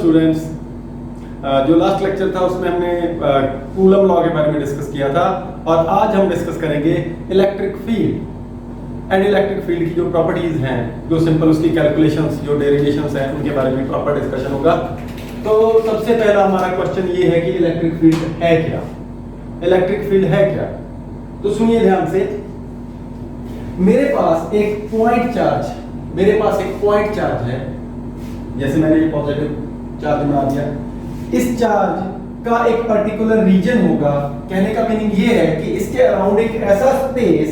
Students, जो last lecture था उसमें हमने कूलम लॉ के बारे में डिस्कस किया था और आज हम डिस्कस करेंगे electric field and electric field की जो प्रॉपर्टीज हैं, जो सिंपल उसकी कैलकुलेशंस, जो डेरिवेशंस हैं, उनके बारे में प्रॉपर डिस्कशन होगा। तो सबसे पहला हमारा क्वेश्चन ये है कि इलेक्ट्रिक फील्ड है क्या? इलेक्ट्रिक फील्ड है क्या? तो सुनिए ध्यान से। मेरे पास एक पॉइंट चार्ज है, जैसे मैंने ये पॉजिटिव चार्ज बना दिया। इस चार्ज का एक पर्टिकुलर रीजन होगा। कहने का मीनिंग ये है कि इसके अराउंड एक ऐसा स्पेस,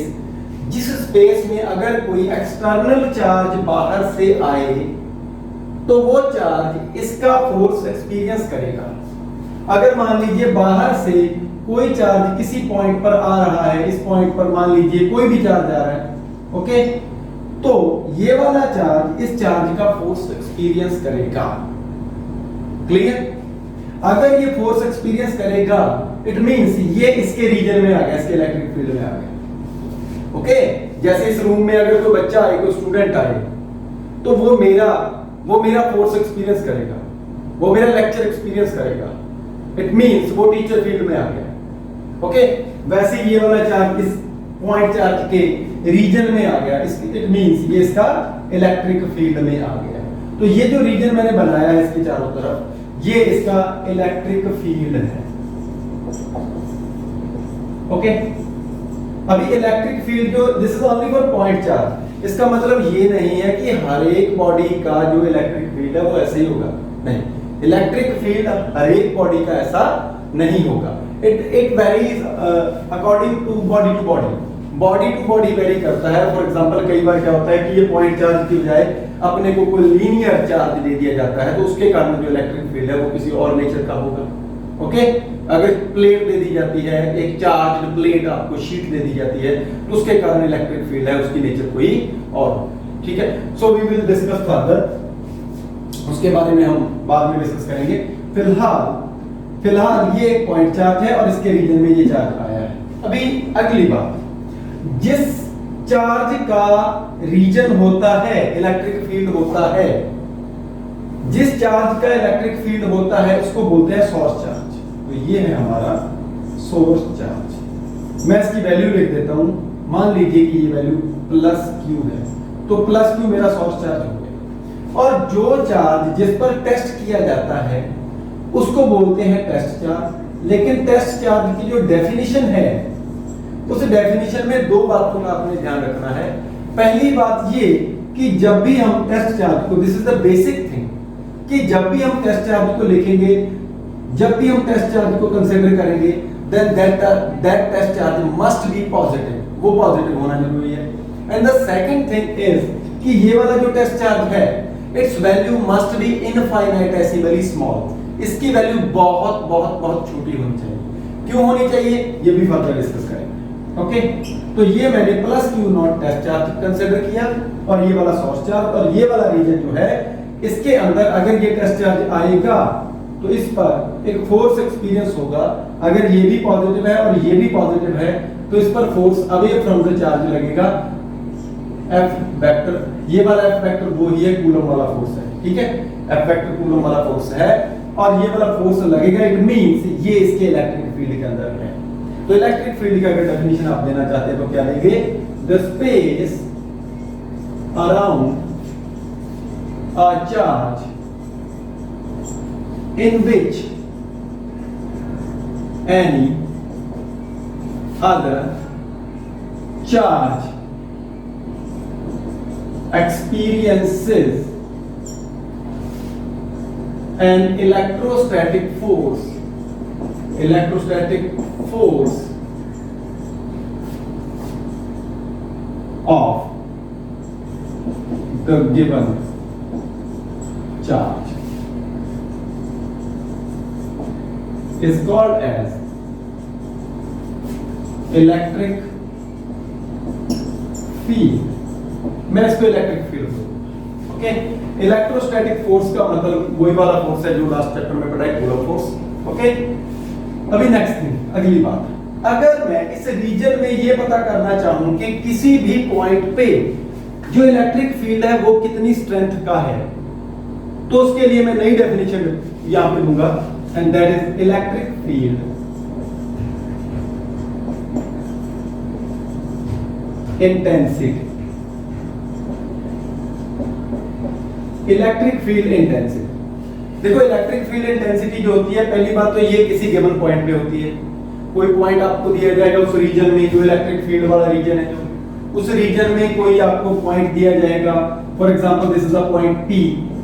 जिस स्पेस में अगर कोई एक्सटर्नल चार्ज बाहर से आए तो वो चार्ज इसका फोर्स एक्सपीरियंस करेगा। अगर मान लीजिए बाहर से कोई चार्ज किसी पॉइंट पर आ रहा है, इस पॉइंट पर मान लीजिए कोई भी चार्ज आ रहा है, ओके, तो ये वाला चार्ज इस चार्ज का फोर्स एक्सपीरियंस करेगा। क्लियर? अगर ये फोर्स एक्सपीरियंस करेगा, इट मींस ये इसके रीजन में आ गया, इसके इलेक्ट्रिक फील्ड में आ गया। ओके, जैसे इस रूम में अगर कोई बच्चा आए, कोई स्टूडेंट आए, तो वो मेरा फोर्स एक्सपीरियंस करेगा, वो मेरा लेक्चर एक्सपीरियंस करेगा। इट मींस वो टीचर फील्ड में आ गया। ओके, वैसे ये वाला चार्ज इस पॉइंट चार्ज के रीजन में आ गया, इट मींस ये इसका इलेक्ट्रिक फील्ड में आ गया। तो ये जो रीजन मैंने बनाया है इसके चारों तरफ, ये इसका इलेक्ट्रिक फील्ड है। ओके, अभी इलेक्ट्रिक फील्ड जो this is only for point charge, इसका मतलब ये नहीं है कि हर एक बॉडी का जो इलेक्ट्रिक फील्ड है वो ऐसे ही होगा। नहीं, इलेक्ट्रिक फील्ड हर एक बॉडी का ऐसा नहीं होगा। It varies according to body to body vary करता है। फॉर एग्जांपल कई बार क्या होता है कि ये पॉइंट चार्ज की बजाय अपने को कोई लीनियर चार्ज दे दिया जाता है, तो उसके कारण जो इलेक्ट्रिक फील्ड है वो किसी और नेचर का होगा। ओके, अगर प्लेट दे दी जाती है, एक चार्ज प्लेट आपको शीट दे दी जाती है, तो उसके कारण इलेक्ट्रिक फील्ड है, उसकी नेचर कोई और। ठीक है, so we will discuss further, उसके बारे में हम बाद में डिस्कस करेंगे। फिलहाल ये एक पॉइंट चार्ज है और इसके रीजन में ये चार्ज आया है। अभी अगली बात, जिस चार्ज का रीजन होता है इलेक्ट्रिक फील्ड होता है, जिस चार्ज का इलेक्ट्रिक फील्ड होता है उसको बोलते हैं सोर्स चार्ज। तो ये है हमारा सोर्स चार्ज। मैं इसकी वैल्यू लिख देता हूं। मान लीजिए कि ये वैल्यू +Q है, तो +Q मेरा सोर्स चार्ज हो गया। और जो चार्ज जिस पर टेस्ट किया जाता है उसको बोलते हैं टेस्ट चार्ज। लेकिन टेस्ट चार्ज की जो डेफिनेशन है, उस डेफिनेशन में दो बातों का आपने ध्यान रखना है। पहली बात ये कि जब भी हम टेस्ट चार्ज को, this is the basic thing, कि जब भी हम टेस्ट चार्ज को लिखेंगे, जब भी हम टेस्ट चार्ज को कंसीडर करेंगे, then that test charge must be positive, वो पॉजिटिव होना जरूरी है। And the second thing is कि ये वाला जो टेस्ट चार्ज है, its value must be infinitesimally small. इसकी वैल्यू बहुत बहुत बहुत छोटी होनी चाहिए। क्यों होनी चाहिए, ये भी फर्दर डिस्कस करेंगे। ओके, तो ये मैंने +Q0 टेस्ट चार्ज कंसीडर किया, और ये वाला सोर्स चार्ज, और ये वाला रीजन जो है, इसके अंदर अगर ये टेस्ट चार्ज आएगा तो इस पर एक फोर्स एक्सपीरियंस होगा। अगर ये भी पॉजिटिव है और ये भी पॉजिटिव है, तो इस पर force away from the charge लगेगा, F वेक्टर। ये वाला F वेक्टर वो ही है, कूलम वाला फोर्स है। ठीक है, F वेक्टर कूलम वाला फोर्स है, और ये वाला फोर्स लगेगा। इट मींस ये इसके इलेक्ट्रिक फील्ड के अंदर है। तो इलेक्ट्रिक फील्ड का अगर डेफिनेशन आप देना चाहते हैं तो क्या लेंगे? The space around a charge in which any other charge experiences an electrostatic force of the given charge is called as electric field। मैं इसको इलेक्ट्रिक फील्ड बोलूंगा। ओके, इलेक्ट्रोस्टैटिक फोर्स का मतलब वही वाला फोर्स है जो लास्ट चैप्टर में पढ़ा है, कूलम फोर्स। ओके, अभी नेक्स्ट थिंग, अगली बात, अगर मैं इस रीजन में ये पता करना चाहूं कि किसी भी पॉइंट पे जो इलेक्ट्रिक फील्ड है वो कितनी स्ट्रेंथ का है, तो उसके लिए मैं नई डेफिनेशन यहां पे दूंगा, and that is electric field intensity. Electric field intensity, देखो इलेक्ट्रिक फील्ड इंटेंसिटी जो होती है, पहली बात तो ये किसी गिवन पॉइंट पे होती है। कोई पॉइंट आपको दिया जाएगा उस रीजन में, जो इलेक्ट्रिक फील्ड वाला रीजन है, जो उस रीजन में कोई आपको पॉइंट दिया जाएगा, for example this is a point P,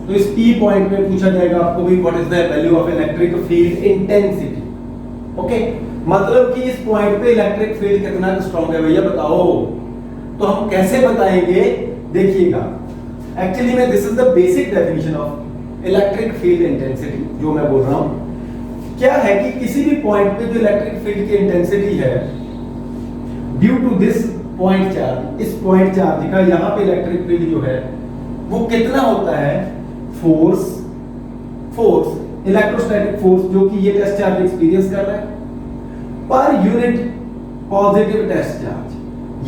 तो इस P पॉइंट पे पूछा जाएगा आपको भी what is the value of electric field intensity. Okay, मतलब कि इस पॉइंट पे इलेक्ट्रिक फील्ड कितना स्ट्रांग है भैया बताओ। तो हम कैसे बताएंगे, देखिएगा, एक्चुअली में this is the basic definition of electric field intensity जो मैं बोल रहा हूं। क्या है कि किसी भी पॉइंट पे जो इलेक्ट्रिक फील्ड की इंटेंसिटी है, due to this point charge, इस पॉइंट चार्ज का यहां पे इलेक्ट्रिक फील्ड जो है वो कितना होता है, फोर्स इलेक्ट्रोस्टैटिक फोर्स जो कि ये टेस्ट चार्ज एक्सपीरियंस कर रहा है पर यूनिट पॉजिटिव टेस्ट चार्ज,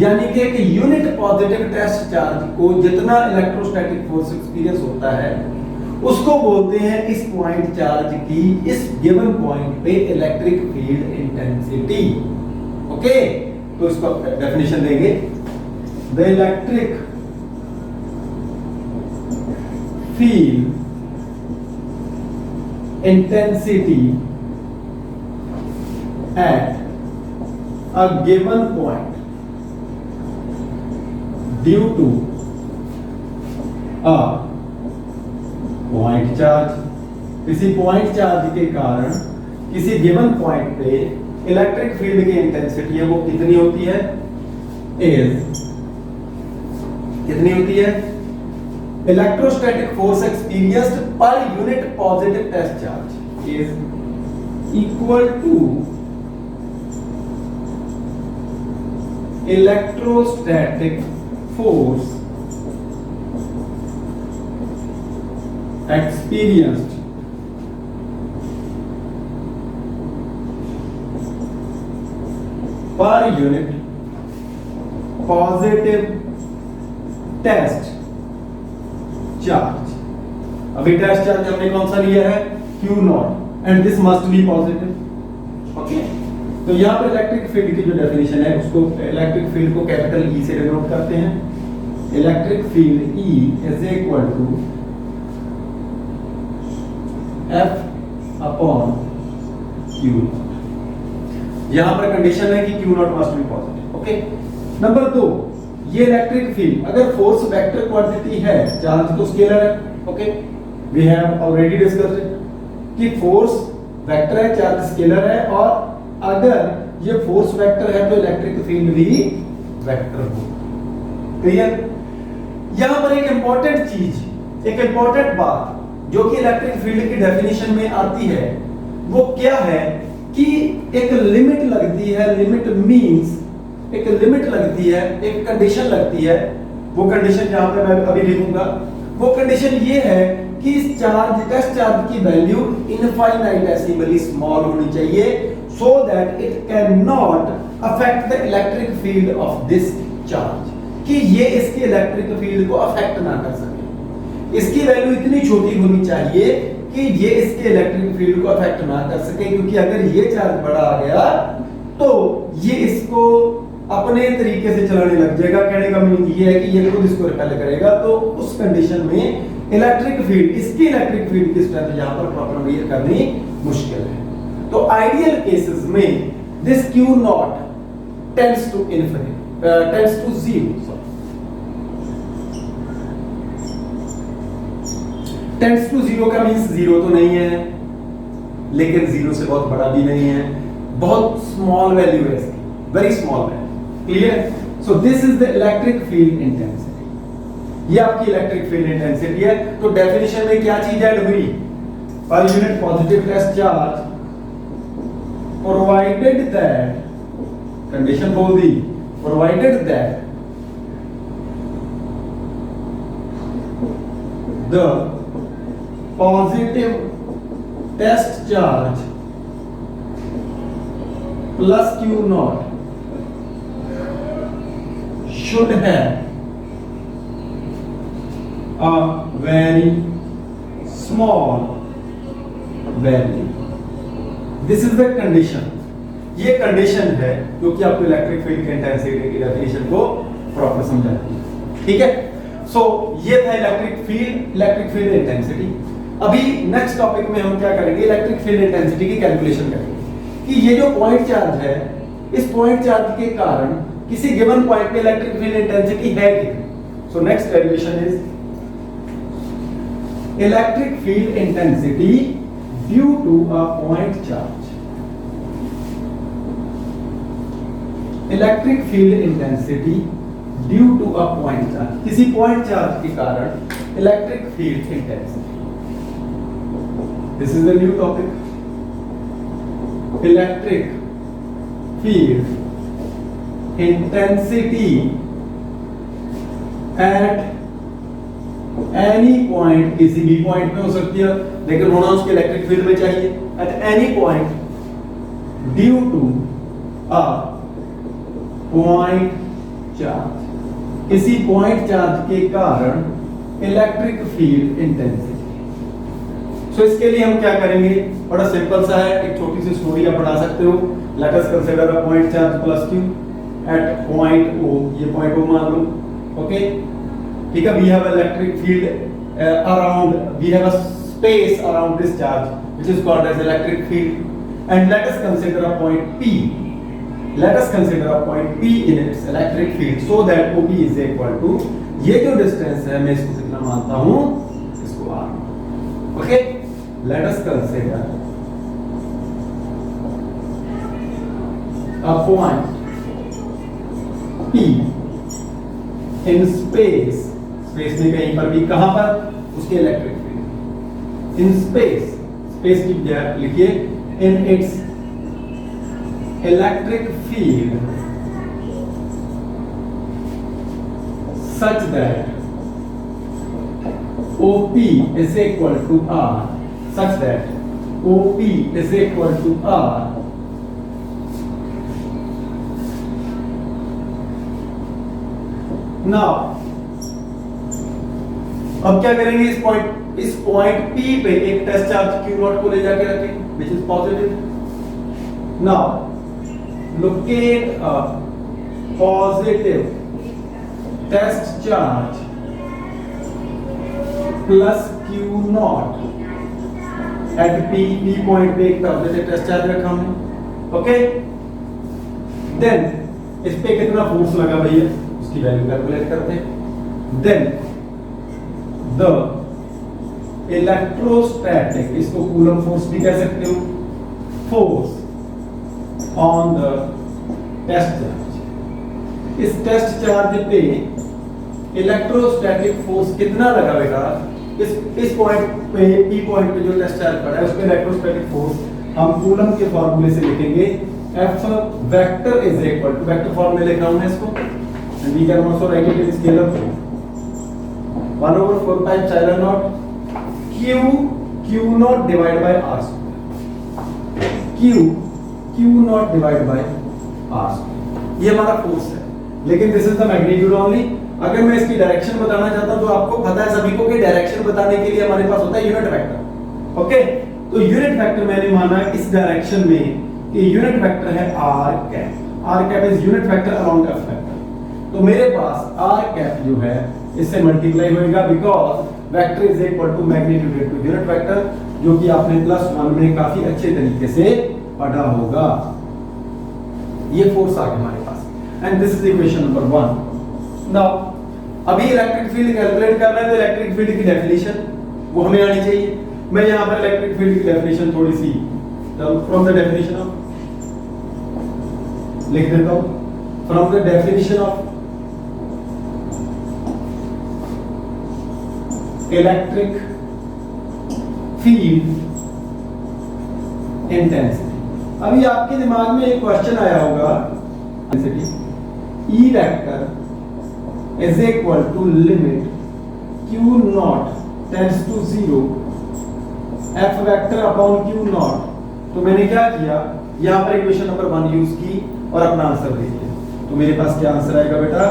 यानी कि एक यूनिट पॉजिटिव टेस्ट चार्ज को जितना इलेक्ट्रोस्टैटिक फोर्स एक्सपीरियंस होता है उसको बोलते हैं इस पॉइंट चार्ज की इस गिवन पॉइंट पे इलेक्ट्रिक फील्ड इंटेंसिटी। ओके, तो इसको डेफिनेशन देंगे, the electric field intensity at a given point due to a point charge, किसी पॉइंट चार्ज के कारण किसी गिवन पॉइंट पे इलेक्ट्रिक फील्ड की इंटेंसिटी है वो कितनी होती है, इज कितनी होती है, electrostatic force experienced per unit positive test charge is equal to electrostatic force experienced per unit positive test charge। अभी टेस्ट चार्ज हमने कौन सा लिया है, Q not, and this must be positive. Okay, तो यहां पर इलेक्ट्रिक फील्ड की जो डेफिनेशन है उसको इलेक्ट्रिक फील्ड को कैपिटल E से डिनोट करते हैं। Electric field E is equal to F upon Q। यहां पर कंडीशन है कि Q not must be positive. Okay, number 2, ये इलेक्ट्रिक फील्ड अगर फोर्स वेक्टर क्वांटिटी है, चार्ज तो स्केलर है। Okay, we have already discussed कि फोर्स वेक्टर है, चार्ज स्केलर है, और अगर ये फोर्स वेक्टर है तो इलेक्ट्रिक फील्ड भी वेक्टर हो। क्लियर? यहां पर एक इंपॉर्टेंट चीज, एक इंपॉर्टेंट बात जो कि इलेक्ट्रिक फील्ड की डेफिनेशन में आती है वो क्या है कि एक लिमिट लगती है, लिमिट मींस एक लिमिट लगती है, एक कंडीशन लगती है। वो कंडीशन जहां पे मैं अभी लिखूंगा, वो कंडीशन ये है कि इस चार्ज टेस्ट चार्ज की वैल्यू इनफाइनाइटेसिमली स्मॉल होनी चाहिए so that it can not affect the electric field of this charge, कि ये इसके इलेक्ट्रिक फील्ड को अफेक्ट ना कर सके। इसकी वैल्यू इतनी छोटी होनी चाहिए कि ये इसके इलेक्ट्रिक फील्ड को अफेक्ट ना कर सके, क्योंकि अगर ये चार्ज बड़ा आ गया तो ये इसको अपने तरीके से चलाने लग जाएगा। कहने का मीनिंग ये है कि ये खुद इसको रिपेल करेगा, तो उस कंडीशन में इलेक्ट्रिक फील्ड, इसकी इलेक्ट्रिक फील्ड की स्ट्रेंथ यहां पर प्रॉपर मेजर करनी मुश्किल है। तो आइडियल केसेस में this Q not tends to infinity, tends to 0, tends to 0 का मींस 0 तो नहीं है, लेकिन 0 से बहुत बड़ा भी नहीं है, बहुत स्मॉल वैल्यू है इसकी, very small value. Clear? So this is the electric field intensity, ये आपकी इलेक्ट्रिक फील्ड इंटेंसिटी है। तो डेफिनेशन में क्या चीज ऐड हुई, per unit positive test charge provided that, condition बोल दी, provided that the positive test charge plus Q not should have a very small value. This is the condition. ये condition है जो कि आपको इलेक्ट्रिक फील्ड की intensity की definition को प्रॉपर समझाती है। ठीक है, सो ये था इलेक्ट्रिक फील्ड इंटेंसिटी। अभी नेक्स्ट टॉपिक में हम क्या करेंगे, इलेक्ट्रिक फील्ड इंटेंसिटी की कैलकुलेशन करेंगे कि ये जो पॉइंट चार्ज है, इस पॉइंट चार्ज के कारण किसी गिवन पॉइंट पे इलेक्ट्रिक फील्ड इंटेंसिटी है कितनी। So next derivation is electric field intensity due to a point charge. Electric field intensity due to a point charge, किसी पॉइंट चार्ज के कारण electric field intensity. This is the new topic, electric field intensity at any point, किसी भी point पे हो सकती है लेकिन होना उसके इलेक्ट्रिक फील्ड में चाहिए। At any point due to a point charge, किसी पॉइंट चार्ज के कारण इलेक्ट्रिक फील्ड इंटेंसिटी। सो इसके लिए हम क्या करेंगे, बड़ा सिंपल सा है, एक छोटी सी स्टोरी आप पढ़ा सकते हो। Let us consider a point charge plus q at point O, ये पॉइंट O मान लो। ओके, ठीक है, we have electric field around, we have a space around this charge which is called as electric field and let us consider a point P। Let us consider a point P in its electric field so that OP is equal to, ये जो distance है मैं इसको कितना मानता हूं, इसको R। Okay, let us consider a point P in space, space में कहीं पर भी, कहां पर, उसके electric field in space, space की जगह लिखिए in its electric field such that OP is equal to R, such that OP is equal to R, now अब क्या करेंगे, इस पॉइंट P पे एक टेस्ट चार्ज Q नॉट को ले जाके रखें which is positive. Now locate a positive test charge plus Q naught at P point पे एक पॉजिटिव टेस्ट चार्ज रखा हमने। ओके, देन इस पे कितना फोर्स लगा भैया, उसकी वैल्यू कैलकुलेट करते हैं। देन द इलेक्ट्रोस्टैटिक, इसको कूलम फोर्स भी कह सकते हो, force on the test charge, इस टेस्ट चार्ज पे इलेक्ट्रोस्टैटिक फोर्स कितना लगा बेटा, इस पॉइंट पे P पॉइंट पे जो टेस्ट चार्ज पड़ा है उस पे इलेक्ट्रोस्टैटिक फोर्स हम कूलम के फार्मूले से लिखेंगे, F vector is equal to, vector form में लिखा हूं मैं इसको, and we can also write it in scalar form, 1/4 pi epsilon naught Q naught divide by R square, Q naught divide by R square, ये हमारा force है। लेकिन this is the magnitude only. अगर मैं इसकी डायरेक्शन बताना चाहता हूं तो आपको पता है सभी को कि डायरेक्शन बताने के लिए हमारे पास होता है यूनिट वेक्टर। ओके, तो यूनिट वेक्टर मैंने माना इस डायरेक्शन में कि यूनिट वेक्टर है r cap. r cap is unit vector around f vector. तो मेरे पास r कैप जो है इससे मल्टीप्लाई होएगा because vector is equal to magnitude into unit vector, जो कि आपने +1 में काफी अच्छे तरीके से पढ़ा होगा। ये फोर्स आ गया हमारे पास and this is equation number 1। Now अभी इलेक्ट्रिक फील्ड कैलकुलेट करना है तो इलेक्ट्रिक फील्ड की डेफिनेशन वो हमें आनी चाहिए। मैं यहां पर इलेक्ट्रिक फील्ड की डेफिनेशन थोड़ी सी फ्रॉम द डेफिनेशन ऑफ लिख देता हूं, from the definition of electric field intensity. अभी आपके दिमाग में एक क्वेश्चन आया होगा, E vector is equal to limit Q not tends to 0 F vector upon Q naught. तो मैंने क्या किया, यहां पर इक्वेशन नंबर 1 यूज की और अपना आंसर दे दिया। तो मेरे पास क्या आंसर आएगा बेटा,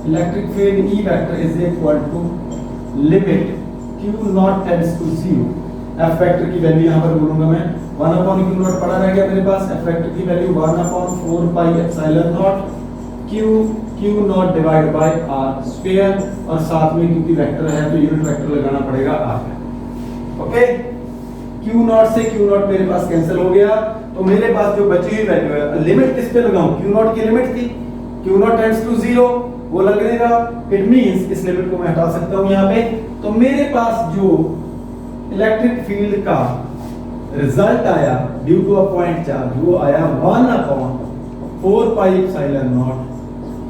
electric field E vector is equal to limit Q not tends to 0 F vector की वैल्यू यहाँ पर बोलूंगा मैं 1 अपॉन क्यू नॉट पड़ा रह गया मेरे पास, एफ वेक्टर की value 1 upon 4 pi epsilon naught Q naught divide by R square, और साथ में क्योंकि वेक्टर है तो यूनिट वेक्टर लगाना पड़ेगा आर। ओके, क्यू नॉट से क्यू नॉट मेरे पास कैंसिल हो गया, तो मेरे पास जो बची हुई वैल्यू है, लिमिट किस पे लगाऊं, क्यू नॉट की लिमिट थी, क्यू नॉट टेंड्स टू 0, वो लगने का, इट मींस इस लिमिट को मैं हटा सकता हूं यहाँ पे। तो मेरे पास जो इलेक्ट्रिक फील्ड का रिजल्ट आया due to a point charge, वो आया 1 upon 4 pi epsilon naught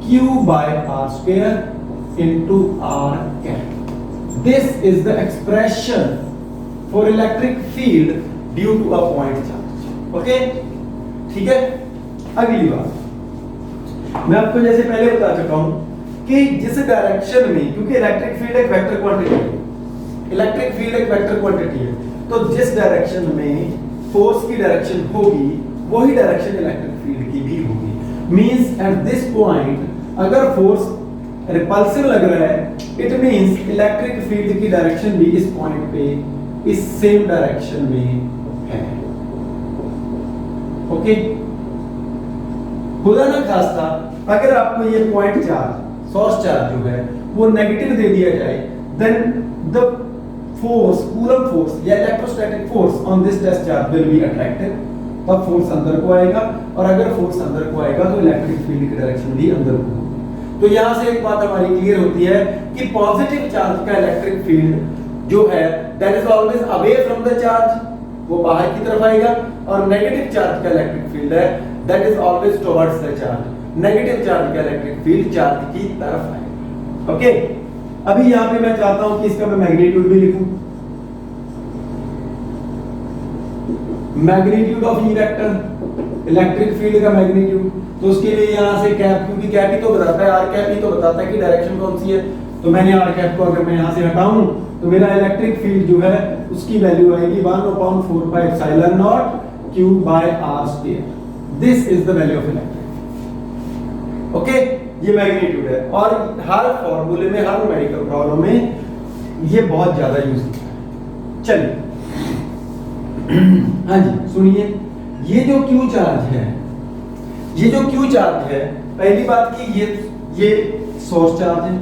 q by r square into r cap. This is the expression for electric field due to a point charge. Okay? ठीक है? अगली बात, मैं आपको जैसे पहले बता चुका हूं कि जिस डायरेक्शन में, क्योंकि इलेक्ट्रिक फील्ड एक वेक्टर क्वांटिटी है, इलेक्ट्रिक फील्ड एक वेक्टर क्वांटिटी है, तो जिस डायरेक्शन में फोर्स की डायरेक्शन होगी वही डायरेक्शन इलेक्ट्रिक फील्ड की भी होगी। मींस एट दिस पॉइंट अगर फोर्स रिपल्सिव लग रहा है, इट मींस इलेक्ट्रिक फील्ड की डायरेक्शन भी इस पॉइंट पे इस सेम डायरेक्शन में है। ओके, खुदा ना खास्ता अगर आपको ये पॉइंट चार्ज, सोर्स चार्ज जो है वो नेगेटिव दे दिया जाए, then the force, coulomb force या electrostatic force on this test charge will be attractive, तब फोर्स अंदर को आएगा, और अगर फोर्स अंदर को आएगा तो इलेक्ट्रिक फील्ड की डायरेक्शन भी अंदर को होगी। तो यहां से एक बात हमारी क्लियर होती है कि पॉजिटिव चार्ज का इलेक्ट्रिक फील्ड जो है that is always away from the charge, वो बाहर की तरफ आएगा, और नेगेटिव चार्ज का इलेक्ट्रिक फील्ड है that is always towards the charge, negative charge का इलेक्ट्रिक फील्ड चार्ज की तरफ आएगा। ओके, अभी यहां पे मैं चाहता हूं कि इसका मैं मैग्नीट्यूड भी लिखूं, magnitude of E vector, electric field का मैग्नीट्यूड, तो उसके लिए यहां से कैप, क्योंकि कैप ही तो बताता है, आर कैप ही तो बताता है कि डायरेक्शन कौन सी है, तो मैंने आर कैप को अगर मैं यहां से हटाऊं तो मेरा इलेक्ट्रिक फील्ड जो है उसकी वैल्यू आएगी 1 upon 4 pi epsilon naught q by r square. This is the value of electric. Okay, ये मैग्नीट्यूड है, और हर फॉर्मूले में, हर मेडिकल प्रॉब्लम में ये बहुत ज्यादा यूज होता है। चलिए हाँ जी सुनिए, ये जो Q चार्ज है, ये जो Q चार्ज है, पहली बात कि ये सोर्स चार्ज है।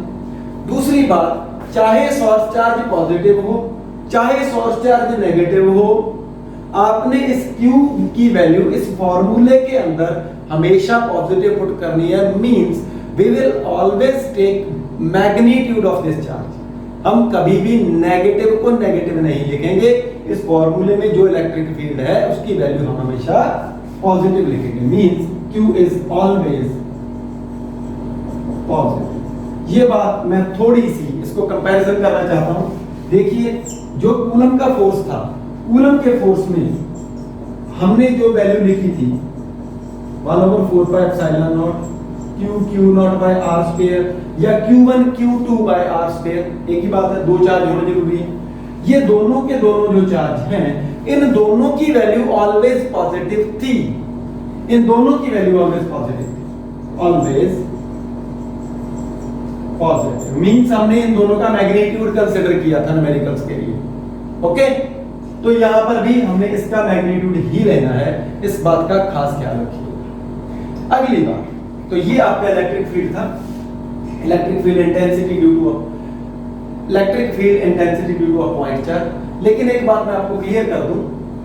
दूसरी बात, चाहे सोर्स चार्ज पॉजिटिव हो चाहे सोर्स चार्ज नेगेटिव हो, आपने इस Q की वैल्यू इस फॉर्मूले के अंदर हमेशा पॉजिटिव पुट करनी है। Means we will always take magnitude of this charge, हम कभी भी नेगेटिव को नेगेटिव नहीं लिखेंगे। इस फॉर्मूले में जो इलेक्ट्रिक फील्ड है उसकी वैल्यू हम हमेशा पॉजिटिव लिखेंगे। Means Q is always positive. ये बात मैं थोड़ी सी इसको कंपैरिजन करना चाहता हूं। देखिए, जो कूलम का फोर्स था, कूलम के फोर्स में हमने जो वैल्यू लिखी थी 1/4 pi epsilon naught q naught by r square या q1 q2 bye r square, एक ही बात है, दो चार्ज होने जरूरी है। ये दोनों के दोनों जो चार्ज हैं, इन दोनों की वैल्यू ऑलवेज पॉजिटिव थी, इन दोनों की वैल्यू ऑलवेज पॉजिटिव थी, ऑलवेज पॉजिटिव। मींस हमने इन दोनों का मैग्नीट्यूड कंसीडर किया था न्यूमेरिकल्स के लिए। ओके, तो यहां पर भी हमने इसका मैग्नीट्यूड ही लेना है, इस बात का खास ख्याल रखिए। अगली बात, तो ये आपका इलेक्ट्रिक फील्ड था, electric field intensity due to electric field intensity due to a point charge. लेकिन एक बात मैं आपको क्लियर कर दूं,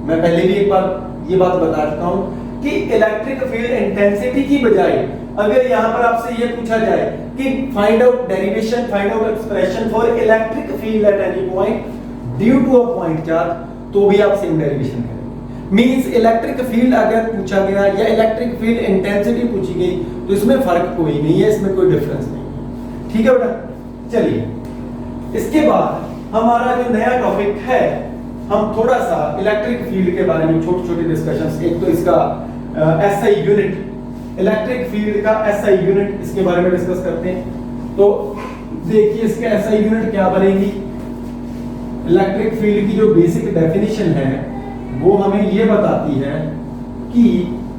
मैं पहले भी एक बार ये बात बता चुका हूं कि इलेक्ट्रिक फील्ड इंटेंसिटी की बजाय अगर यहां पर आपसे ये पूछा जाए कि find out derivation, find out expression for electric field at any point due to a point charge, तो भी आप सेम डेरिवेशन करेंगे। मींस इलेक्ट्रिक फील्ड अगर पूछा गया या इलेक्ट्रिक फील्ड इंटेंसिटी पूछी गई तो इसमें फर्क कोई नहीं है, इसमें कोई डिफरेंस नहीं है। ठीक है बेटा, चलिए इसके बाद हमारा जो नया टॉपिक है, हम थोड़ा सा इलेक्ट्रिक फील्ड के बारे में छोटे छोटे डिस्कशंस, एक तो इसका एसआई यूनिट, इलेक्ट्रिक फील्ड का एसआई यूनिट, इसके बारे में डिस्कस करते हैं। तो देखिए इसका एसआई यूनिट क्या बनेगी। इलेक्ट्रिक फील्ड की जो बेसिक डेफिनेशन है वो हमें ये बताती है कि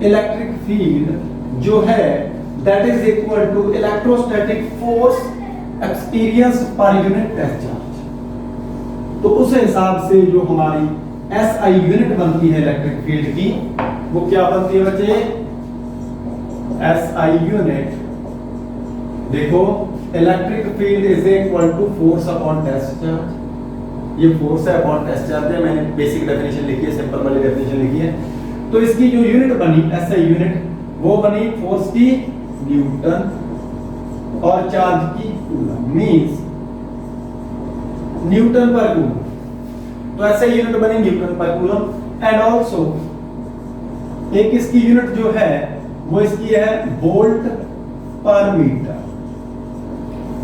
इलेक्ट्रिक फील्ड जो है that is equal to electrostatic force experience per unit test charge. तो उस हिसाब से जो हमारी SI यूनिट बनती है इलेक्ट्रिक फील्ड की, वो क्या बनती है बच्चे? SI unit. देखो, electric field is equal to force upon test charge. ये फोर्स है अपॉन टेस्ट चार्ज है, मैंने बेसिक डेफिनेशन लिखी है, सिंपल वाली डेफिनेशन लिखी है। तो इसकी जो यूनिट बनी SI यूनिट, वो बनी फोर्स की न्यूटन और चार्ज की कूलम, मींस न्यूटन पर कूलम। तो SI यूनिट बनी न्यूटन पर कूलम। एंड ऑल्सो एक इसकी यूनिट जो है वो इसकी है वोल्ट पर मीटर।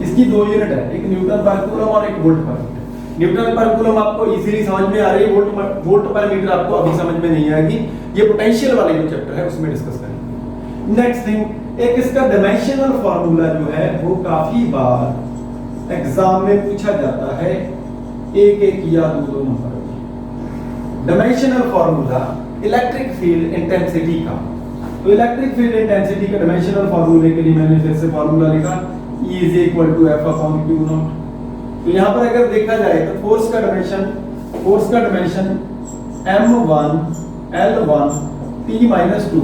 इसकी दो यूनिट है, एक न्यूटन पर कूलम और एक वोल्ट पर मीटर। न्यूटन पर कूलम आपको इजीली समझ में आ रही है, वोल्ट पर मीटर आपको अभी समझ में नहीं आएगी, ये पोटेंशियल वाले जो चैप्टर है उसमें डिस्कस करेंगे। नेक्स्ट थिंग, एक इसका डायमेंशनल फार्मूला जो है वो काफी बार एग्जाम में पूछा जाता है, एक एक या दो नंबर में। Dimensional formula electric field intensity का। तो इलेक्ट्रिक फील्ड इंटेंसिटी का डायमेंशनल फार्मूले के लिए मैंने फिर से फार्मूला लिखा, E is equal to F upon Q naught। तो यहाँ पर अगर देखा जाए तो फोर्स का dimension m1 L1 T-2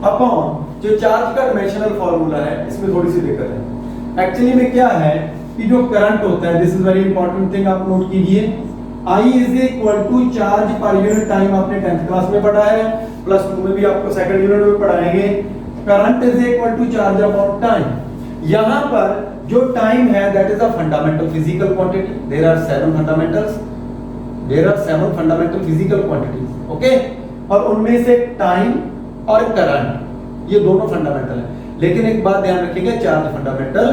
upon जो चार्ज का डायमेंशनल फार्मूला है, इसमें थोड़ी सी दिक्कत है। एक्चुअली में क्या है कि जो करंट होता है, this is very important thing, आप नोट कीजिए। I is equal to charge पर यूनिट टाइम, आपने 10th क्लास में पढ़ा है, +2 में भी आपको सेकंड यूनिट में पढ़ाएंगे। Current is equal to charge upon time. यहां पर जो टाइम है that is a fundamental physical quantity. There are 7 fundamental physical quantities, okay. और उनमें से टाइम और करंट ये दोनों फंडामेंटल है। लेकिन एक बात ध्यान रखिएगा, चार्ज फंडामेंटल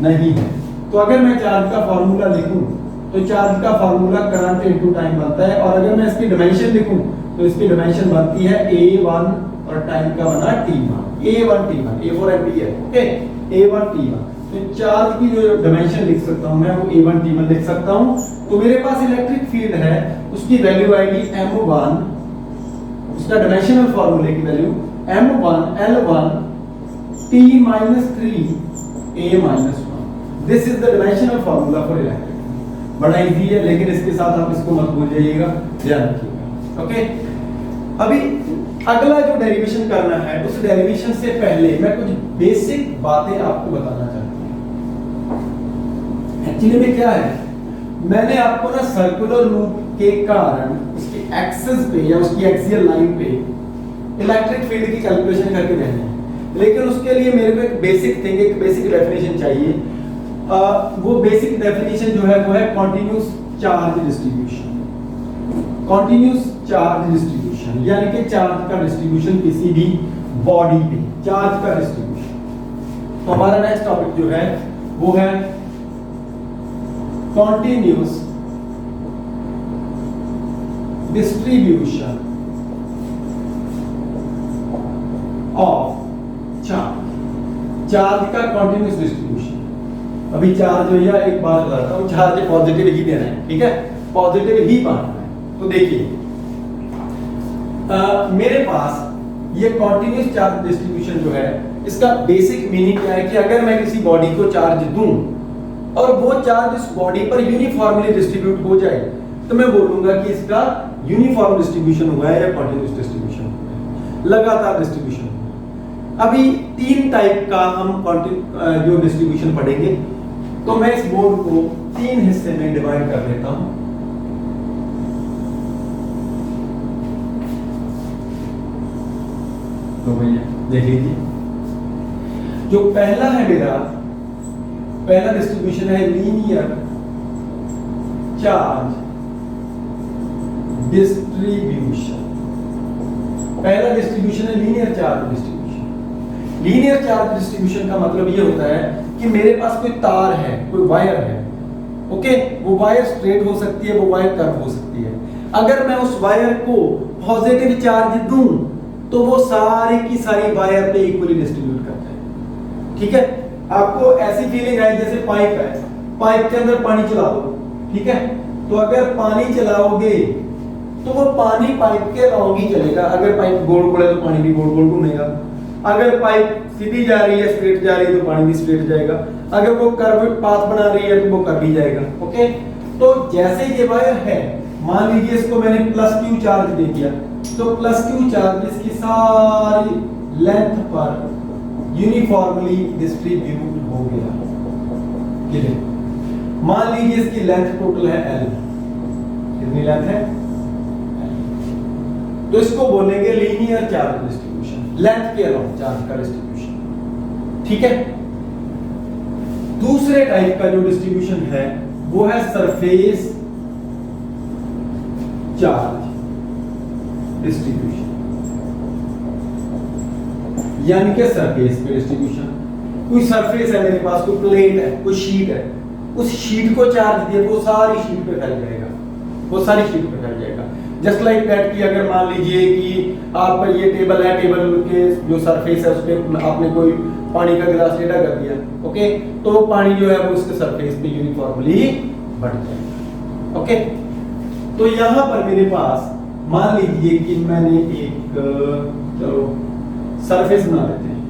नहीं है। तो अगर मैं चार्ज का फार्मूला लिखूं तो चार्ज का फार्मूला करंट इनटू टाइम बनता है, और अगर मैं इसकी डायमेंशन लिखूं तो इसकी डायमेंशन बनती है A1 और टाइम का बना T1, A1 T1, A for ampere, okay, A1 T1। तो चार्ज की जो डायमेंशन लिख सकता हूं मैं, वो A1 T1 लिख सकता हूं। तो मेरे पास इलेक्ट्रिक फील्ड है, उसकी वैल्यू आएगी m1, उसका डायमेंशनल फार्मूले की value m1 L1 T-3 A-1। This is the dimensional formula for electric. बड़ा इजी है, लेकिन इसके साथ आप इसको मत भूल जाइएगा, ध्यान रखिएगा, ओके। अभी अगला जो डेरिवेशन करना है, उस डेरिवेशन से पहले मैं कुछ बेसिक बातें आपको बताना चाहता हूं। एक्चुअली में क्या है, मैंने आपको ना सर्कुलर लूप के कारण उसके एक्सिस पे या उसकी एक्सियल लाइन पे इलेक्ट्रिक फील्ड की कैलकुलेशन करके देनी है, लेकिन उसके लिए मेरे को एक बेसिक थिंग, एक बेसिक डेफिनेशन चाहिए। वो बेसिक डेफिनेशन जो है वो है continuous charge distribution. Continuous charge distribution यानी कि चार्ज का डिस्ट्रीब्यूशन किसी भी बॉडी पे, चार्ज का डिस्ट्रीब्यूशन। तो हमारा नेक्स्ट टॉपिक जो है वो है continuous distribution of charge. Charge का कॉन्टिन्यूस डिस्ट्रीब्यूशन। अभी चार्ज जो है, एक बात बताता हूं, चार्ज पॉजिटिव ही देना है, ठीक है, पॉजिटिव ही बांटना है। तो देखिए मेरे पास ये कॉन्टिन्यूस चार्ज डिस्ट्रीब्यूशन जो है, इसका बेसिक मीनिंग क्या है कि अगर मैं किसी बॉडी को चार्ज दूं और वो चार्ज इस बॉडी पर यूनिफॉर्मली डिस्ट्रीब्यूट हो जाए, तो मैं बोलूंगा कि इसका यूनिफॉर्म डिस्ट्रीब्यूशन हुआ है या कॉन्टिन्यूस डिस्ट्रीब्यूशन हुआ है, लगातार डिस्ट्रीब्यूशन। अभी 3 टाइप का हम जो डिस्ट्रीब्यूशन पढ़ेंगे, तो मैं इस बोर्ड को 3 हिस्से में डिवाइड कर देता हूं। तो भैया देख लीजिए, जो पहला है मेरा, पहला डिस्ट्रीब्यूशन है लीनियर चार्ज डिस्ट्रीब्यूशन। पहला डिस्ट्रीब्यूशन है linear charge distribution. Linear charge distribution का मतलब ये होता है कि मेरे पास कोई तार है, कोई वायर है, ओके, वो वायर स्ट्रेट हो सकती है, वो वायर कर्व हो सकती है। अगर मैं उस वायर को पॉजिटिव चार्ज दूं तो वो सारी की सारी वायर पे इक्वली डिस्ट्रीब्यूट करता है, ठीक है। आपको ऐसी फीलिंग है जैसे पाइप है, पाइप के अंदर पानी चला दो, ठीक है, तो अगर पानी चलाओगे तो वो पानी पाइप के अलॉन्ग ही चलेगा। अगर पाइप गोल गोल है तो पानी भी गोल गोल घूमेगा, अगर पाइप सीधी जा रही है, स्ट्रेट जा रही है, तो पानी भी स्ट्रेट जाएगा, अगर वो कर्व पाथ बना रही है तो वो कर्व ही जाएगा, ओके। तो जैसे ये वायर है, मान लीजिए इसको मैंने प्लस क्यू चार्ज दे दिया, तो प्लस क्यू चार्ज इसकी सारी लेंथ पर यूनिफॉर्मली डिस्ट्रीब्यूट हो गया। क्लियर? मान लीजिए इसकी लेंथ टोटल है एल, कितनी लेंथ है? तो इसको बोलेंगे लीनियर चार्ज डिस्ट्रीब्यूशन, लेंथ के अलावा चार्ज का डिस्ट्रीब्यूशन। ठीक है। दूसरे टाइप का जो डिस्ट्रीब्यूशन है वो है सरफेस चार्ज डिस्ट्रीब्यूशन, यानी कि सरफेस पे डिस्ट्रीब्यूशन। कोई सरफेस है मेरे पास, कोई प्लेट है, कोई शीट है, उस शीट को चार्ज दिया तो वो सारी शीट पे फैल जाएगा, वो सारी शीट पे फैल जाएगा। जस्ट लाइक दैट कि अगर मान लीजिए कि आपका ये टेबल है, टेबल के जो सरफेस है उस पे आपने कोई पानी का गिलास टेढ़ा कर दिया, ओके, तो वो पानी जो है वो उसके सरफेस पे यूनिफॉर्मली बढ़ जाएगा। ओके, तो यहां पर मेरे पास मान लीजिए कि मैंने एक चलो सरफेस बना लेते हैं।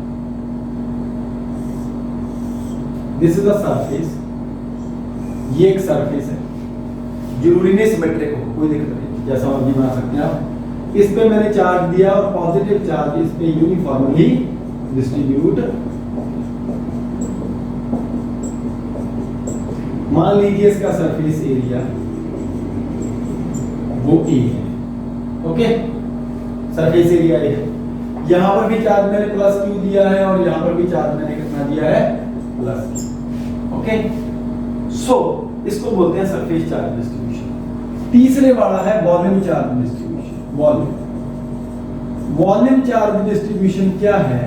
दिस इज द सरफेस, ये एक सरफेस है, जरूरी नहीं सिमेट्रिक हो, कोई दिक्कत नहीं, जैसा मर्जी बना सकते हैं आप। इस पे मैंने चार्ज दिया और पॉजिटिव चार्ज इस पे यूनिफॉर्मली डिस्ट्रीब्यूट। मान लीजिए इसका सरफेस एरिया वो ए है, ओके, सरफेस एरिया ए है। यहां पर भी चार्ज मैंने प्लस क्यू दिया है और यहां पर भी चार्ज मैंने कितना दिया है? प्लस। ओके, सो इसको बोलते हैं सरफेस चार्ज डिस्ट्रीब्यूशन। तीसरे वाला है volume charge distribution. Volume charge distribution क्या है?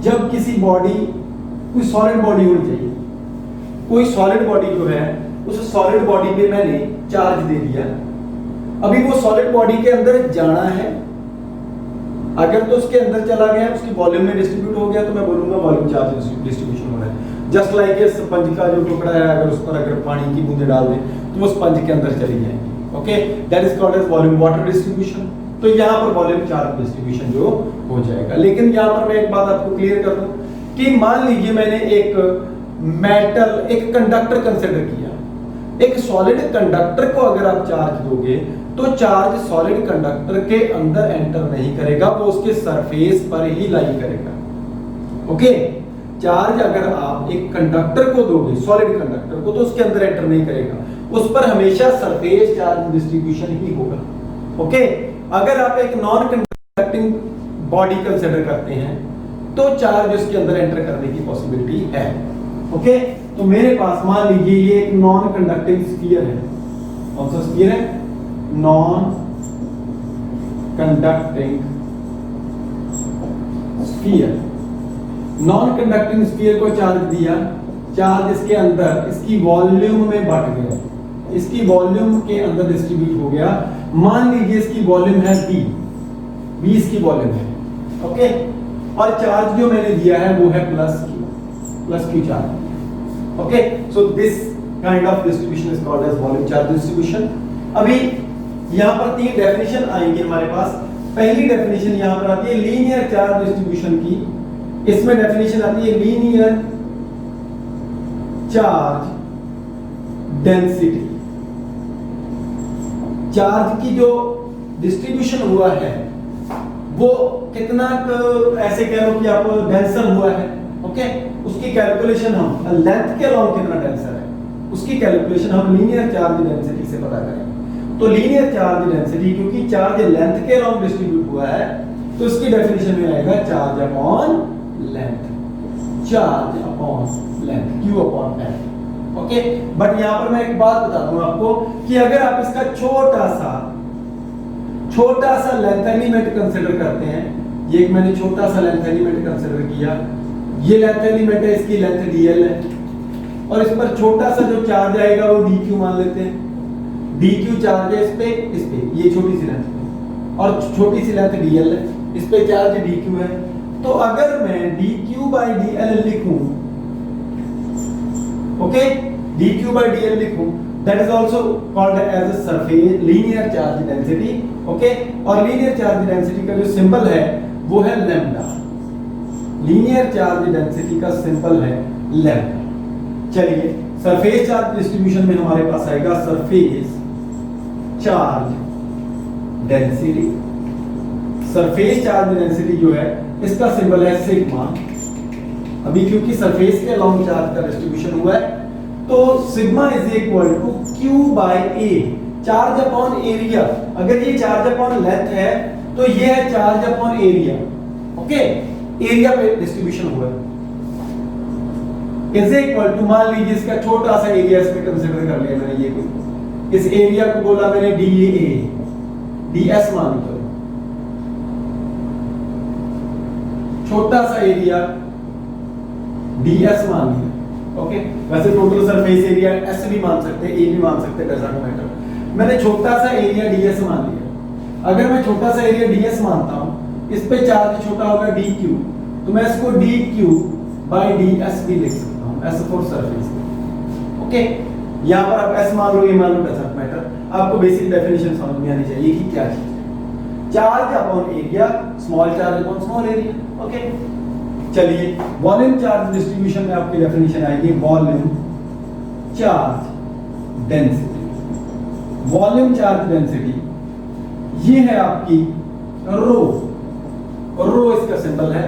जब किसी बॉडी, कोई सॉलिड बॉडी होनी चाहिए, कोई सॉलिड बॉडी जो है उस सॉलिड बॉडी पे मैंने चार्ज दे दिया। अभी वो सॉलिड बॉडी के अंदर जाना है, अगर तो उसके अंदर चला गया, उसकी वॉल्यूम में डिस्ट्रीब्यूट हो गया, तो मैं बोलूंगा वॉल्यूम चार्ज डिस्ट्रीब्यूशन हो रहा है। जस्ट लाइक ये स्पंज का जो टुकड़ा है, अगर उस पर अगर पानी की बूंदें डाल दें तो वो स्पंज के अंदर चली जाएंगी। Okay, that is called as volume water distribution. तो यहाँ पर वॉल्यूम चार्ज डिस्ट्रीब्यूशन जो हो जाएगा। लेकिन यहाँ पर मैं एक बात आपको क्लियर कर दूं कि मान लीजिए मैंने एक मेटल, एक कंडक्टर कंसिडर किया। एक सॉलिड कंडक्टर को अगर आप चार्ज दोगे तो चार्ज सॉलिड कंडक्टर के अंदर एंटर नहीं करेगा, वो उसके सरफेस पर ही लाई करेगा। ओके, चार्ज अगर आप एक कंडक्टर को दोगे, सॉलिड कंडक्टर को, तो उसके अंदर एंटर नहीं करेगा, उस पर हमेशा सरफेस चार्ज डिस्ट्रीब्यूशन ही होगा। ओके, अगर आप एक नॉन कंडक्टिंग बॉडी कंसिडर करते हैं तो चार्ज उसके अंदर एंटर करने की पॉसिबिलिटी है। ओके, तो मेरे पास मान लीजिए ये एक नॉन कंडक्टिंग स्फीयर है। कौन सा स्फीयर है? Non conducting sphere. Non conducting sphere को चार्ज दिया, चार्ज इसके अंदर इसकी वॉल्यूम में बढ़ गया, इसकी वॉल्यूम के अंदर डिस्ट्रीब्यूट हो गया। मान लीजिए इसकी वॉल्यूम है V इसकी वॉल्यूम है। ओके, और चार्ज जो मैंने दिया है वो है plus q charge. Okay, so this kind of distribution is called as volume charge distribution. अभी यहां पर तीन डेफिनेशन आएंगे हमारे पास। पहली डेफिनेशन यहां पर आती है लीनियर चार्ज डिस्ट्रीब्यूशन की। इसमें डेफिनेशन आती है लीनियर चार्ज डेंसिटी। चार्ज की जो डिस्ट्रीब्यूशन हुआ है वो कितना ऐसे कह लो कि आप डेंसर हुआ है। ओके, उसकी कैलकुलेशन हम लेंथ के अलावा कितना डेंसर है उसकी कैलकुलेशन हम लीनियर चार्ज डेंसिटी से पता करेंगे। तो लीनियर चार्ज डेंसिटी, क्योंकि चार्ज लेंथ के अलावा डिस्ट्रीब्यूट हुआ है, तो इसकी डेफिनेशन में आएगा charge upon length, charge upon length, Q upon L। Okay, but यहां पर मैं एक बात बता दूं आपको कि अगर आप इसका छोटा सा लेंथ एलिमेंट कंसीडर करते हैं, ये मैंने छोटा सा लेंथ एलिमेंट कंसीडर किया, ये लेंथ एलिमेंट है, इसकी लेंथ dl है, और इस पर छोटा सा जो चार्ज आएगा वो dq मान लेते हैं। dq चार्ज है इस पे, ये छोटी सी लेंथ है, और छोटी सी लेंथ dl है, इस पे चार्ज dq है। तो अगर मैं dq by dl लिखूं, ओके, dq by dl लिखूं, that is also called as a surface linear charge density। Okay, और लीनियर चार्ज डेंसिटी का जो सिंबल है वो है लैम्डा। लीनियर चार्ज डेंसिटी का सिंबल है लैम्डा। चलिए सरफेस चार्ज डिस्ट्रीब्यूशन में हमारे पास आएगा surface charge density. Surface charge density जो है इसका सिंबल है सिग्मा। अभी क्योंकि सरफेस के अलाउंग चार्ज का डिस्ट्रीब्यूशन हुआ है तो sigma is equal to q by A, charge upon area. अगर ये चार्ज अपॉन लेंथ है तो ये है charge upon area. Okay, area पे डिस्ट्रीब्यूशन हुआ है। इज इक्वल टू, मान लीजिए इसका छोटा सा एरिया इसमें कंसीडर कर लिया मैंने, ये कोई इस एरिया को बोला मैंने डी ए, डी एस मान लो, छोटा सा एरिया डी एस मान लिया। ओके, वैसे टोटल सरफेस एरिया एस भी मान सकते हैं, ए भी मान सकते हैं, डजंट मैटर। मैंने छोटा सा एरिया डी एस मान लिया। अगर मैं छोटा सा एरिया डी एस मानता हूं, इस पे चार्ज छोटा होगा डी क्यू, तो मैं इसको D Q by D S भी लिख सकता हूं, एस फॉर सरफेस। ओके, यहां पर आप एस मान लो, ये मान लो, डजंट मैटर। आपको बेसिक डेफिनेशन समझ में आनी चाहिए कि क्या चीज है। Charge upon area, small charge upon small area. Okay, चलिए वॉल्यूम चार्ज डिस्ट्रीब्यूशन में आपकी डेफिनेशन आएगी volume charge density. Volume charge density ये है आपकी रो, और रो इसका सिंबल है,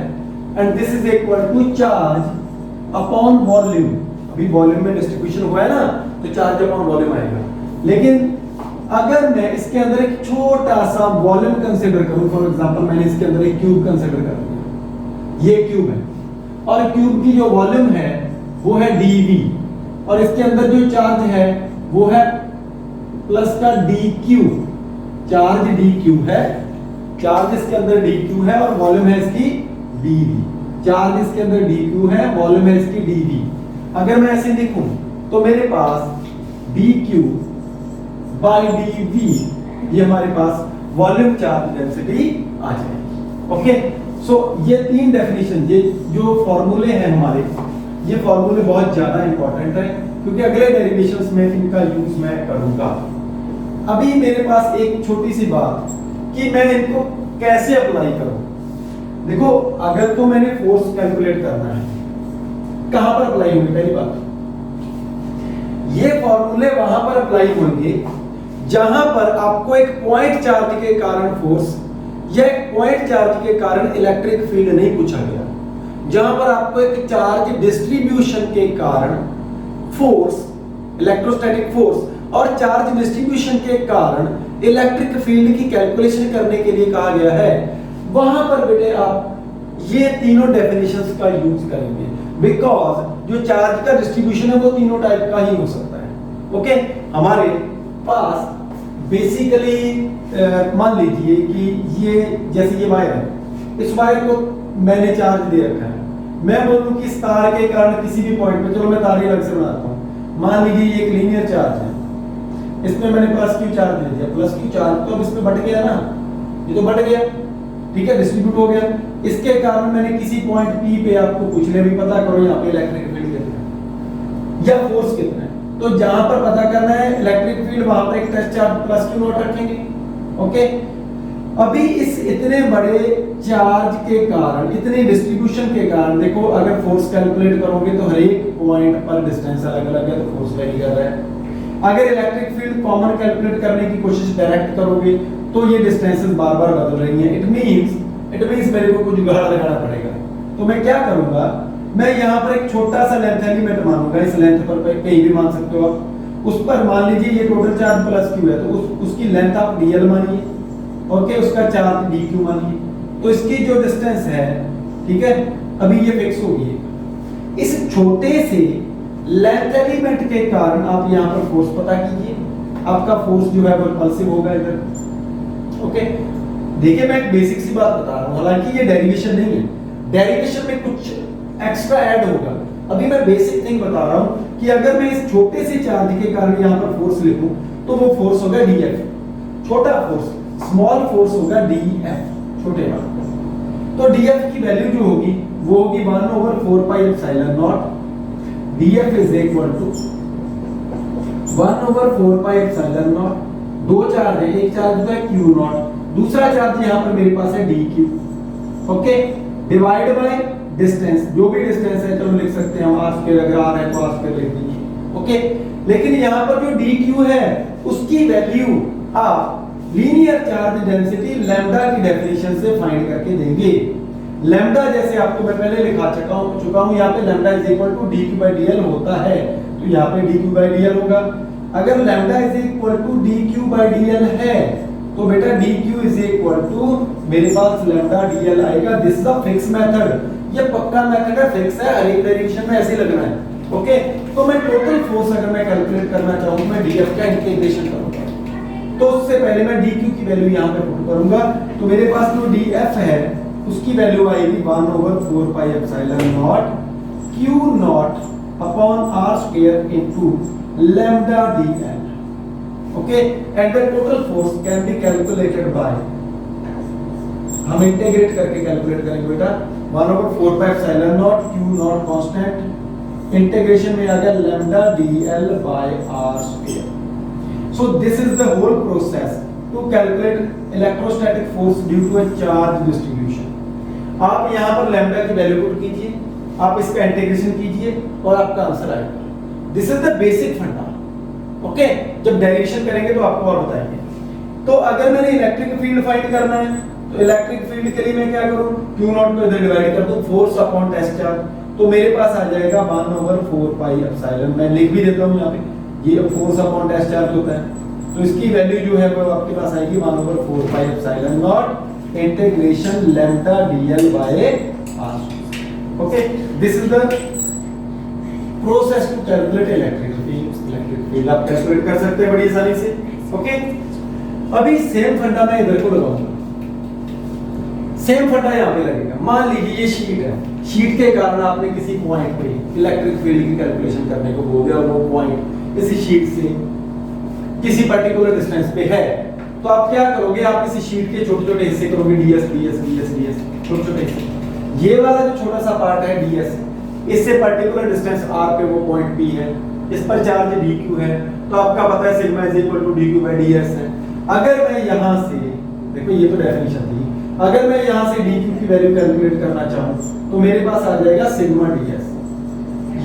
and this is equal to charge upon volume. अभी वॉल्यूम में डिस्ट्रीब्यूशन हुआ है ना, तो चार्ज अपॉन वॉल्यूम आएगा। लेकिन अगर मैं इसके अंदर एक छोटा सा वॉल्यूम कंसीडर करूं, फॉर एग्जांपल मैंने इसके अंदर एक क्यूब कंसीडर कर लिया, ये क्यूब है, और क्यूब की जो वॉल्यूम है वो है dv, और इसके अंदर जो चार्ज है वो है प्लस का dq। चार्ज dq है, चार्ज इसके अंदर dq है, और वॉल्यूम है इसकी dv। चार्ज इसके अंदर dq है, वॉल्यूम है इसकी dv। अगर मैं ऐसे लिखूं तो मेरे पास dq बाई dv, ये हमारे पास वॉल्यूम चार्ज डेंसिटी आ जाएगी। ओके, सो ये तीन डेफिनेशन, ये जो फॉर्मूले हैं हमारे, ये फॉर्मूले बहुत ज्यादा इंपॉर्टेंट है, क्योंकि अगले डेरिवेशंस में इनका यूज मैं करूंगा। अभी मेरे पास एक छोटी सी बात कि मैं इनको कैसे अप्लाई करूं। देखो, अगर तो मैंने फोर्स कैलकुलेट करना है, कहां पर अप्लाई होंगे? पहली बात, ये फॉर्मूले वहां पर अप्लाई होंगे जहां पर आपको एक पॉइंट चार्ज के कारण फोर्स या एक पॉइंट चार्ज के कारण इलेक्ट्रिक फील्ड नहीं पूछा गया। जहां पर आपको एक चार्ज डिस्ट्रीब्यूशन के कारण फोर्स, इलेक्ट्रोस्टैटिक फोर्स और चार्ज डिस्ट्रीब्यूशन के कारण इलेक्ट्रिक फील्ड की कैलकुलेशन करने के लिए कहा गया है, वहां पर बेटे आप ये तीनों डेफिनेशंस का यूज करेंगे, बिकॉज जो चार्ज का डिस्ट्रीब्यूशन है वो तीनों टाइप का ही हो सकता है। ओके, हमारे पास बेसिकली मान लीजिए कि ये जैसे ये वायर है, इस वायर को मैंने चार्ज दे रखा है। मैं बोलूं कि इस तार के कारण किसी भी पॉइंट पे, चलो मैं तार ही अलग से बनाता हूं, मान लीजिए ये एक लीनियर चार्ज है, इसमें मैंने प्लस क्यू चार्ज दे दिया। प्लस क्यू चार्ज तो अब इसमें बढ़ गया ना, ये तो बढ़ गया, ठीक है, डिस्ट्रीब्यूट हो गया। इसके कारण मैंने किसी पॉइंट पी पे, आपको पूछ लिया भी पता करो यहाँ पे इलेक्ट्रिक फील्ड कितना है या फोर्स कितना है, तो जहां पर पता करना है इलेक्ट्रिक फील्ड, वहां पर एक test charge plus q naught रखेंगे। ओके, अभी इस इतने बड़े चार्ज के कारण, इतने डिस्ट्रीब्यूशन के कारण, देखो अगर फोर्स कैलकुलेट करोगे तो हर एक पॉइंट पर डिस्टेंस अलग अलग है, तो फोर्स वेरी कर रहा है। अगर इलेक्ट्रिक फील्ड कॉमन कैलकुलेट करने की कोशिश डायरेक्ट करोगे तो ये डिस्टेंसेस बार बार बदल रही हैं। इट मींस मेरे को कुछ जुगाड़ लगाना पड़ेगा। तो मैं क्या करूंगा, मैं यहाँ पर एक छोटा सा लेंथ एलिमेंट मानूंगा, इस लेंथ पर कहीं भी मान सकते हो आप। उस पर मान लीजिए ये टोटल चार्ज प्लस क्यू है, तो उसकी लेंथ आप dl मानिए, ओके, उसका चार्ज dq मानिए, तो इसकी जो डिस्टेंस है, ठीक है, अभी ये फिक्स होगी। इस छोटे से लेंथ एलिमेंट के कारण आप यहाँ पर फोर्स पता कीजिए, आपका फोर्स जो है वो रिपल्सिव होगा इधर। ओके, देखिए मैं एक बेसिक सी बात बता रहा हूँ, हालांकि ये डेरिवेशन नहीं है, डेरिवेशन में कुछ एक्स्ट्रा ऐड होगा। अभी मैं बेसिक थिंग बता रहा हूं कि अगर मैं इस छोटे से चार्ज के कारण यहां पर फोर्स लिखूं तो वो फोर्स होगा dF, छोटा फोर्स, स्मॉल फोर्स होगा dF, छोटे वाला। तो dF की वैल्यू जो होगी वो होगी 1/4 pi epsilon naught. dF is equal to 1/4 pi epsilon naught. दो चार्ज है, एक चार्ज होता है Q नॉट, दूसरा चार्ज यहां पर मेरे पास है dQ। Okay, divide by distance, जो भी डिस्टेंस है, चलो लिख सकते हैं हम r स्क्वायर, अगर r है तो r स्क्वायर लिख दीजिए, ओके, लेकिन यहां पर जो dq है उसकी वैल्यू आप लीनियर चार्ज डेंसिटी लैम्डा की डेफिनेशन से फाइंड करके देंगे। लैम्डा जैसे आपको मैं पहले लिखा चुका हूं, यहाँ पे lambda is equal to dq/dl होता है, तो यहाँ पे dq/dl होगा। अगर lambda is equal to dq/dl है तो बेटा dq इज इक्वल टू मेरे पास लैम्डा dl आएगा। This is a fix method, ये पक्का मेथड है, फिक्स है, हर एक डेरिवेशन में ऐसे लगना है। ओके, तो मैं टोटल फोर्स अगर मैं कैलकुलेट करना चाहूं, मैं df का इंटीग्रेशन करूंगा, तो उससे पहले मैं dq की वैल्यू यहां पे पुट करूंगा। तो मेरे पास जो df है उसकी वैल्यू आएगी 1/4 pi epsilon naught q naught upon r square into lambda dl। Okay, and the total force can be calculated by, हम इंटीग्रेट करके कैलकुलेट करेंगे बेटा, 1/4 pi epsilon naught q naught constant, integration में आ गया lambda dl by r square. So this is the whole process to calculate electrostatic force due to a charge distribution. आप यहां पर लैम्डा की वैल्यू पुट कीजिए, आप इसका इंटीग्रेशन कीजिए और आपका आंसर आएगा। दिस इज द बेसिक फंडा। ओके, जब डेरिवेशन करेंगे तो आपको और बताएंगे। तो अगर मैंने इलेक्ट्रिक फील्ड फाइंड करना है तो इलेक्ट्रिक फील्ड के लिए मैं क्या करूं, q नॉट को इधर डिवाइड कर दूं फोर्स अपॉन टेस्ट चार्ज, तो मेरे पास आ जाएगा 1/4 पाई एप्सिलॉन, मैं लिख भी देता हूं यहां पे, ये फोर्स अपॉन टेस्ट चार्ज होता है, तो इसकी वैल्यू जो है वो आपके पास आएगी 1/4 pi epsilon naught integration lambda dl by r। Okay, this is the process to calculate electric field आप कैलकुलेट कर सकते हैं बड़ी आसानी से। ओके, अभी सेम फंडा मैं इधर को लगाऊंगा, सेम फंडा यहां पे लगेगा। मान लीजिए ये शीट है, शीट के कारण आपने किसी पॉइंट पे इलेक्ट्रिक फील्ड की कैलकुलेशन करने को बोल दिया और वो पॉइंट इसी शीट से किसी पर्टिकुलर डिस्टेंस पे है, तो आप क्या करोगे, आप इसी शीट के छोटे-छोटे हिस्से करोगे, ds ds ds ds छोटे-छोटे हिस्से। ये वाला जो छोटा सा पार्ट है ds, इससे पर्टिकुलर डिस्टेंस r पे वो पॉइंट p है, इस पर चार्ज dq है, तो आपका पता है sigma is equal to dq/ds है। अगर मैं यहां से, देखो ये तो डेफिनेशन थी, अगर मैं यहां से dq की वैल्यू कैलकुलेट करना चाहूं तो मेरे पास आ जाएगा सिग्मा ds।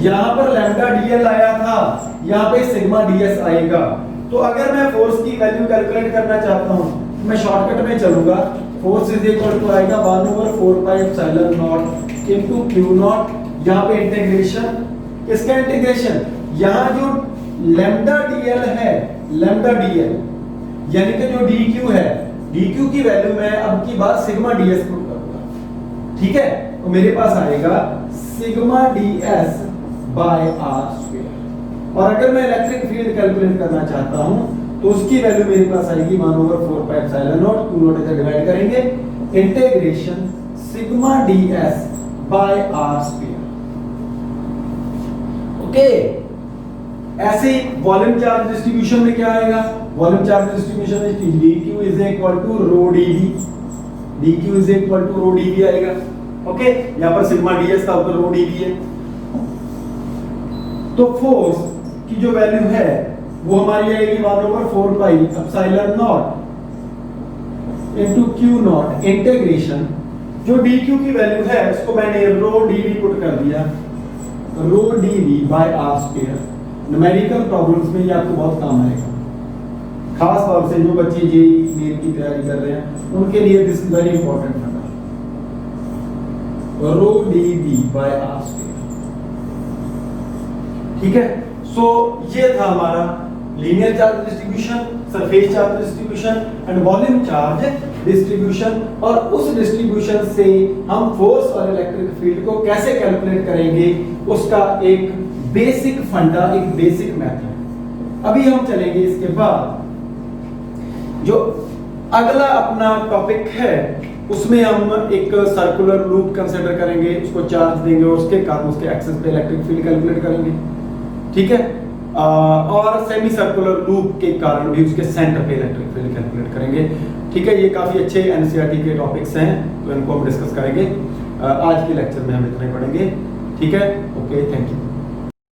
यहां पर लैम्डा dl आया था, यहां पे सिग्मा ds आएगा। तो अगर मैं फोर्स की वैल्यू कैलकुलेट करना चाहता हूं, मैं शॉर्टकट में चलूंगा, फोर्स इज इक्वल टू आएगा 1/4 pi epsilon naught into q not, यहां पे इंटीग्रेशन, किसका इंटीग्रेशन, यहां जो लैम्डा dl है, लैम्डा dl यानी कि जो dq है, dq की वैल्यू मैं अब की बार सिग्मा ds पुट करूंगा, ठीक है, तो मेरे पास आएगा sigma ds by r square. और अगर मैं इलेक्ट्रिक फील्ड कैलकुलेट करना चाहता हूं तो उसकी वैल्यू मेरे पास आएगी 1/4 pi epsilon naught, q naught इधर डिवाइड करेंगे, integration sigma ds by r square. Okay, ऐसे ही वॉल्यूम चार्ज डिस्ट्रीब्यूशन में क्या आएगा, वॉल्यूम चार्ज डिस्ट्रीब्यूशन में dq is equal to rho dv, dq is equal to rho dv आएगा। Okay, यहां पर सिग्मा ds था, उधर रो dv है, तो फोर्स की जो वैल्यू है वो हमारी आएगी 1/4 pi epsilon naught into q naught integration, जो dq की वैल्यू है उसको मैंने रो dv पुट कर दिया, rho dv by r square. Numerical problems में ये आपको बहुत काम आएगा, खास तौर से जो बच्चे जेईई मेन की तैयारी कर रहे हैं उनके लिए दिस इज वेरी इंपॉर्टेंट फंडा, रो dv बाय r स्क्वायर। ठीक है, सो ये था हमारा linear charge distribution, surface charge distribution and volume charge distribution, और उस डिस्ट्रीब्यूशन से हम फोर्स और इलेक्ट्रिक फील्ड को कैसे कैलकुलेट करेंगे उसका एक बेसिक फंडा, एक बेसिक मेथड। अभी हम चलेंगे इसके बाद जो अगला अपना टॉपिक है उसमें हम एक सर्कुलर लूप कंसीडर करेंगे, उसको चार्ज देंगे और उसके कारण उसके एक्सिस पे इलेक्ट्रिक फील्ड कैलकुलेट करेंगे, ठीक है, और सेमी सर्कुलर लूप के कारण भी उसके सेंटर पे इलेक्ट्रिक फील्ड कैलकुलेट करेंगे। ठीक है, ये काफी अच्छे एनसीईआरटी के टॉपिक्स हैं, तो इनको हम डिस्कस करेंगे। आज के लेक्चर में हम इतना ही पढ़ेंगे। ठीक है, ओके, थैंक यू।